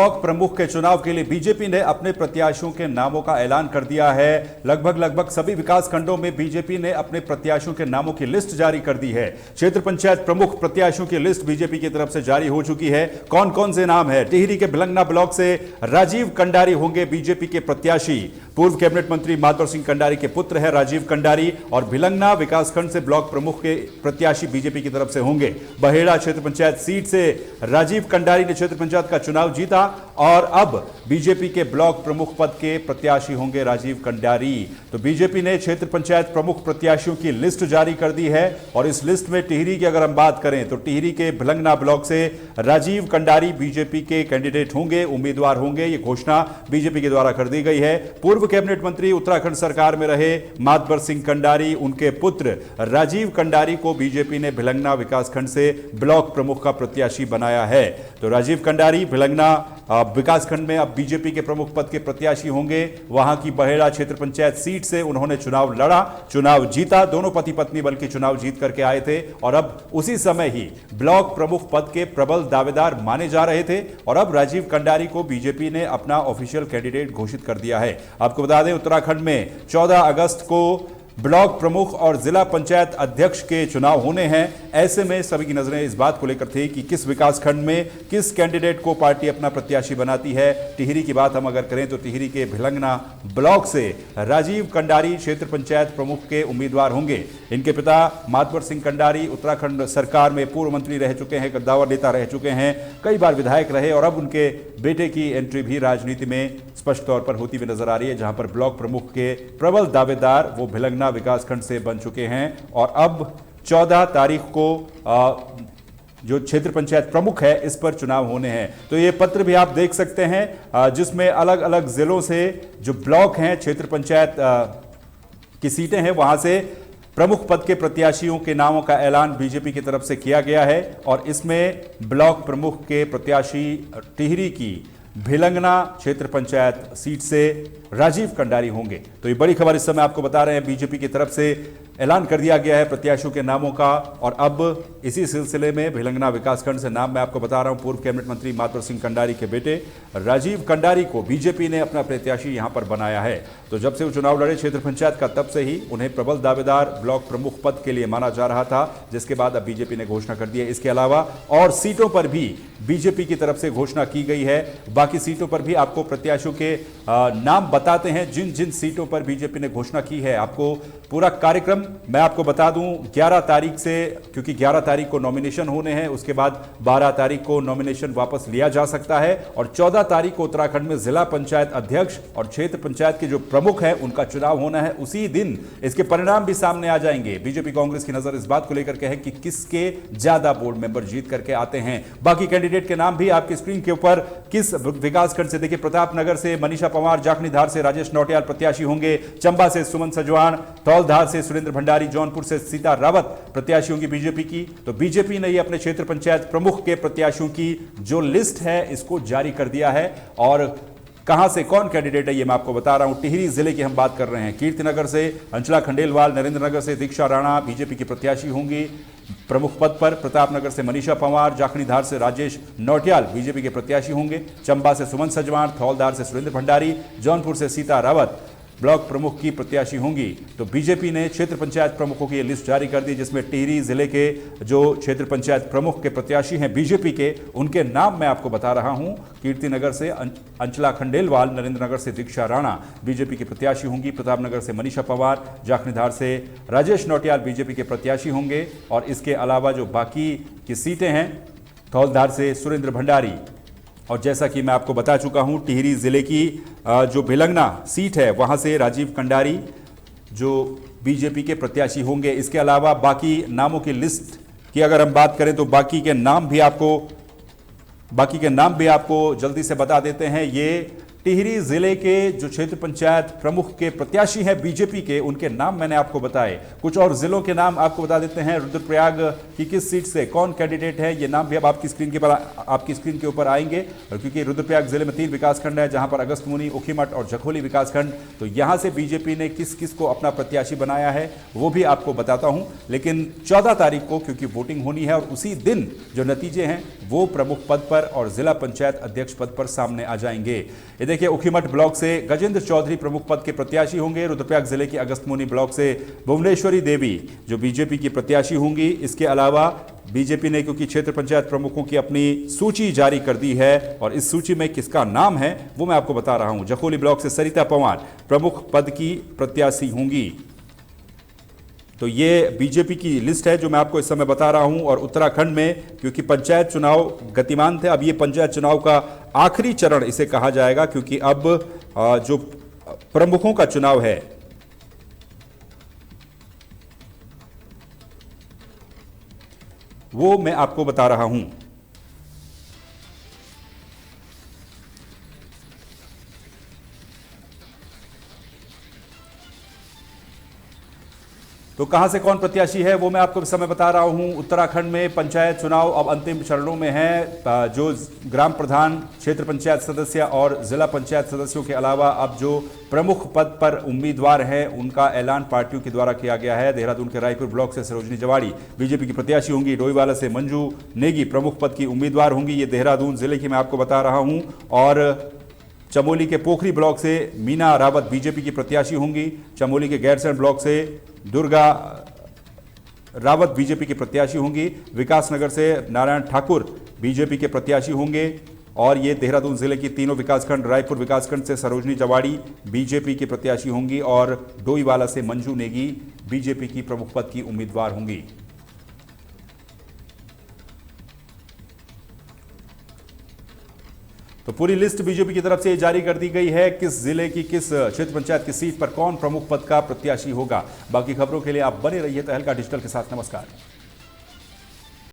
Block प्रमुख के चुनाव के लिए बीजेपी ने अपने प्रत्याशियों के नामों का ऐलान कर दिया है। लगभग सभी विकास खंडों में बीजेपी ने अपने प्रत्याशियों के नामों की लिस्ट जारी कर दी है। क्षेत्र पंचायत प्रमुख प्रत्याशियों की लिस्ट बीजेपी की तरफ से जारी हो चुकी है। कौन कौन से नाम है? टिहरी के भिलंगना ब्लॉक से राजीव कंडारी होंगे बीजेपी के प्रत्याशी। पूर्व कैबिनेट मंत्री मातवर सिंह कंडारी के पुत्र है राजीव कंडारी और भिलंगना विकासखंड से ब्लॉक प्रमुख के प्रत्याशी बीजेपी की तरफ से होंगे। बहेड़ा क्षेत्र पंचायत सीट से राजीव कंडारी ने क्षेत्र पंचायत का चुनाव जीता और अब बीजेपी के ब्लॉक प्रमुख पद के प्रत्याशी होंगे राजीव कंडारी। तो बीजेपी ने क्षेत्र पंचायत प्रमुख प्रत्याशियों की लिस्ट जारी कर दी है और इस लिस्ट में टिहरी की अगर हम बात करें तो टिहरी के भिलंगना ब्लॉक से राजीव कंडारी बीजेपी के कैंडिडेट होंगे, उम्मीदवार होंगे। यह घोषणा बीजेपी के द्वारा कर दी गई है। पूर्व कैबिनेट मंत्री उत्तराखंड सरकार में रहे मातवर सिंह कंडारी, उनके पुत्र राजीव कंडारी को बीजेपी ने भिलंगना विकासखंड से ब्लॉक प्रमुख का प्रत्याशी बनाया है। तो राजीव कंडारी भिलंगना विकासखंड में अब बीजेपी के प्रमुख पद के प्रत्याशी होंगे। वहां की बहेड़ा क्षेत्र पंचायत सीट से उन्होंने चुनाव लड़ा, चुनाव जीता। दोनों पति पत्नी बल्कि चुनाव जीत करके आए थे और अब उसी समय ही ब्लॉक प्रमुख पद के प्रबल दावेदार माने जा रहे थे और अब राजीव कंडारी को बीजेपी ने अपना ऑफिशियल कैंडिडेट घोषित कर दिया है। आपको बता दें उत्तराखंड में 14 अगस्त को ब्लॉक प्रमुख और जिला पंचायत अध्यक्ष के चुनाव होने हैं। ऐसे में सभी की नजरें इस बात को लेकर थी कि किस विकासखंड में किस कैंडिडेट को पार्टी अपना प्रत्याशी बनाती है। टिहरी की बात हम अगर करें तो टिहरी के भिलंगना ब्लॉक से राजीव कंडारी क्षेत्र पंचायत प्रमुख के उम्मीदवार होंगे। इनके पिता मातवर सिंह कंडारी उत्तराखंड सरकार में पूर्व मंत्री रह चुके हैं, गद्दावर नेता रह चुके हैं, कई बार विधायक रहे और अब उनके बेटे की एंट्री भी राजनीति में स्पष्ट तौर पर होती हुई नजर आ रही है, जहां पर ब्लॉक प्रमुख के प्रबल दावेदार वो भिलंगना विकासखंड से बन चुके हैं। और अब 14 तारीख को जो क्षेत्र पंचायत प्रमुख है इस पर चुनाव होने हैं। तो ये पत्र भी आप देख सकते हैं जिसमें अलग अलग जिलों से जो ब्लॉक हैं, क्षेत्र पंचायत की सीटें हैं, वहां से प्रमुख पद के प्रत्याशियों के नामों का ऐलान बीजेपी की तरफ से किया गया है और इसमें ब्लॉक प्रमुख के प्रत्याशी टिहरी की भिलंगना क्षेत्र पंचायत सीट से राजीव कंडारी होंगे। तो ये बड़ी खबर इस समय आपको बता रहे हैं, बीजेपी की तरफ से ऐलान कर दिया गया है प्रत्याशियों के नामों का। और अब इसी सिलसिले में भिलंगना विकासखंड से नाम मैं आपको बता रहा हूं, पूर्व कैबिनेट मंत्री मातवर सिंह कंडारी के बेटे राजीव कंडारी को बीजेपी ने अपना प्रत्याशी यहां पर बनाया है। तो जब से वो चुनाव लड़े क्षेत्र पंचायत का, तब से ही उन्हें प्रबल दावेदार ब्लॉक प्रमुख पद के लिए माना जा रहा था, जिसके बाद अब बीजेपी ने घोषणा कर दी है। इसके अलावा और सीटों पर भी बीजेपी की तरफ से घोषणा की गई है। बाकी सीटों पर भी आपको प्रत्याशियों के नाम बताते हैं, जिन जिन सीटों पर बीजेपी ने घोषणा की है। आपको पूरा कार्यक्रम मैं आपको बता दूं 11 तारीख से, क्योंकि 11 तारीख को नॉमिनेशन होने हैं, उसके बाद 12 तारीख को नॉमिनेशन वापस लिया जा सकता है और 14 तारीख को उत्तराखंड में जिला पंचायत अध्यक्ष और क्षेत्र पंचायत के जो प्रमुख हैं उनका चुनाव होना है। उसी दिन इसके परिणाम भी सामने आ जाएंगे। बीजेपी कांग्रेस की नजर इस बात को लेकर के है कि किसके ज्यादा बोर्ड मेंबर जीत करके आते हैं। बाकी कैंडिडेट के नाम भी आपकी स्क्रीन के ऊपर किस विकासखंड से देखिए, प्रतापनगर से मनीषा पंवार, जाखनीधार से राजेश नौटियाल प्रत्याशी होंगे, चंबा से सुमन सजवाण, धौलधार से सुरेंद्र भंडारी, जौनपुर से सीता रावत प्रत्याशी होंगी बीजेपी की। तो बीजेपी ने ये अपने क्षेत्र पंचायत प्रमुख के प्रत्याशियों की जो लिस्ट है इसको जारी कर दिया है। और कहां से कौन कैंडिडेट है ये मैं आपको बता रहा हूं। टिहरी जिले की हम बात कर रहे हैं। कीर्तिनगर से अंचला खंडेलवाल, नरेंद्रनगर से दीक्षा राणा बीजेपी की प्रत्याशी होंगी प्रमुख पद पर। प्रतापनगर से मनीषा पंवार, जाखनीधार से राजेश नौटियाल बीजेपी के प्रत्याशी होंगे। चंबा से सुमन सजवाण, धौलधार से सुरेंद्र भंडारी, जौनपुर से सीता रावत ब्लॉक प्रमुख की प्रत्याशी होंगी। तो बीजेपी ने क्षेत्र पंचायत प्रमुखों की लिस्ट जारी कर दी, जिसमें टिहरी जिले के जो क्षेत्र पंचायत प्रमुख के प्रत्याशी हैं बीजेपी के, उनके नाम मैं आपको बता रहा हूं। कीर्तिनगर से अंचला खंडेलवाल, नरेंद्रनगर से दीक्षा राणा बीजेपी की प्रत्याशी होंगी। प्रतापनगर से मनीषा पंवार, जाखनीधार से राजेश नौटियाल बीजेपी के प्रत्याशी होंगे। और इसके अलावा जो बाकी की सीटें हैं, धौलधार से सुरेंद्र भंडारी और जैसा कि मैं आपको बता चुका हूं टिहरी जिले की जो भिलंगना सीट है वहां से राजीव कंडारी जो बीजेपी के प्रत्याशी होंगे। इसके अलावा बाकी नामों की लिस्ट की अगर हम बात करें तो बाकी के नाम भी आपको जल्दी से बता देते हैं। ये टिहरी जिले के जो क्षेत्र पंचायत प्रमुख के प्रत्याशी हैं बीजेपी के, उनके नाम मैंने आपको बताए। कुछ और जिलों के नाम आपको बता देते हैं। रुद्रप्रयाग की किस सीट से कौन कैंडिडेट है, ये नाम भी अब आपकी स्क्रीन के ऊपर आएंगे। और क्योंकि रुद्रप्रयाग जिले में 3 विकासखंड है, जहां पर अगस्त्यमुनि, ऊखीमठ और जखोली विकासखंड, तो यहां से बीजेपी ने किस किस को अपना प्रत्याशी बनाया है वो भी आपको बताता हूं। लेकिन 14 तारीख को क्योंकि वोटिंग होनी है और उसी दिन जो नतीजे हैं वो प्रमुख पद पर और जिला पंचायत अध्यक्ष पद पर सामने आ जाएंगे। ये देखिए, ऊखीमठ ब्लॉक से गजेंद्र चौधरी प्रमुख पद के प्रत्याशी होंगे। रुद्रप्रयाग जिले की अगस्त्यमुनि ब्लॉक से भुवनेश्वरी देवी जो बीजेपी की प्रत्याशी होंगी। इसके अलावा बीजेपी ने क्योंकि क्षेत्र पंचायत प्रमुखों की अपनी सूची जारी कर दी है और इस सूची में किसका नाम है वो मैं आपको बता रहा हूं। जखोली ब्लॉक से सरिता पवार प्रमुख पद की प्रत्याशी होंगी। तो ये बीजेपी की लिस्ट है जो मैं आपको इस समय बता रहा हूं। और उत्तराखंड में क्योंकि पंचायत चुनाव गतिमान थे, अब ये पंचायत चुनाव का आखिरी चरण इसे कहा जाएगा, क्योंकि अब जो प्रमुखों का चुनाव है वो मैं आपको बता रहा हूं। तो कहां से कौन प्रत्याशी है वो मैं आपको इस समय बता रहा हूं। उत्तराखंड में पंचायत चुनाव अब अंतिम चरणों में है। जो ग्राम प्रधान, क्षेत्र पंचायत सदस्य और जिला पंचायत सदस्यों के अलावा अब जो प्रमुख पद पर उम्मीदवार हैं उनका ऐलान पार्टियों के द्वारा किया गया है। देहरादून के रायपुर ब्लॉक से सरोजनी जवाड़ी बीजेपी की प्रत्याशी होंगी। डोईवाला से मंजू नेगी प्रमुख पद की उम्मीदवार होंगी। ये देहरादून जिले की मैं आपको बता रहा हूं। और चमोली के पोखरी ब्लॉक से मीना रावत बीजेपी की प्रत्याशी होंगी। चमोली के गैरसैंण ब्लॉक से दुर्गा रावत बीजेपी के प्रत्याशी होंगी। विकासनगर से नारायण ठाकुर बीजेपी के प्रत्याशी होंगे। और ये देहरादून जिले की तीनों विकासखंड, रायपुर विकासखंड से सरोजनी जवाड़ी बीजेपी की प्रत्याशी होंगी और डोईवाला से मंजू नेगी बीजेपी की प्रमुख पद की उम्मीदवार होंगी। तो पूरी लिस्ट बीजेपी की तरफ से जारी कर दी गई है, किस जिले की किस क्षेत्र पंचायत की सीट पर कौन प्रमुख पद का प्रत्याशी होगा। बाकी खबरों के लिए आप बने रहिए तहलका डिजिटल के साथ। नमस्कार।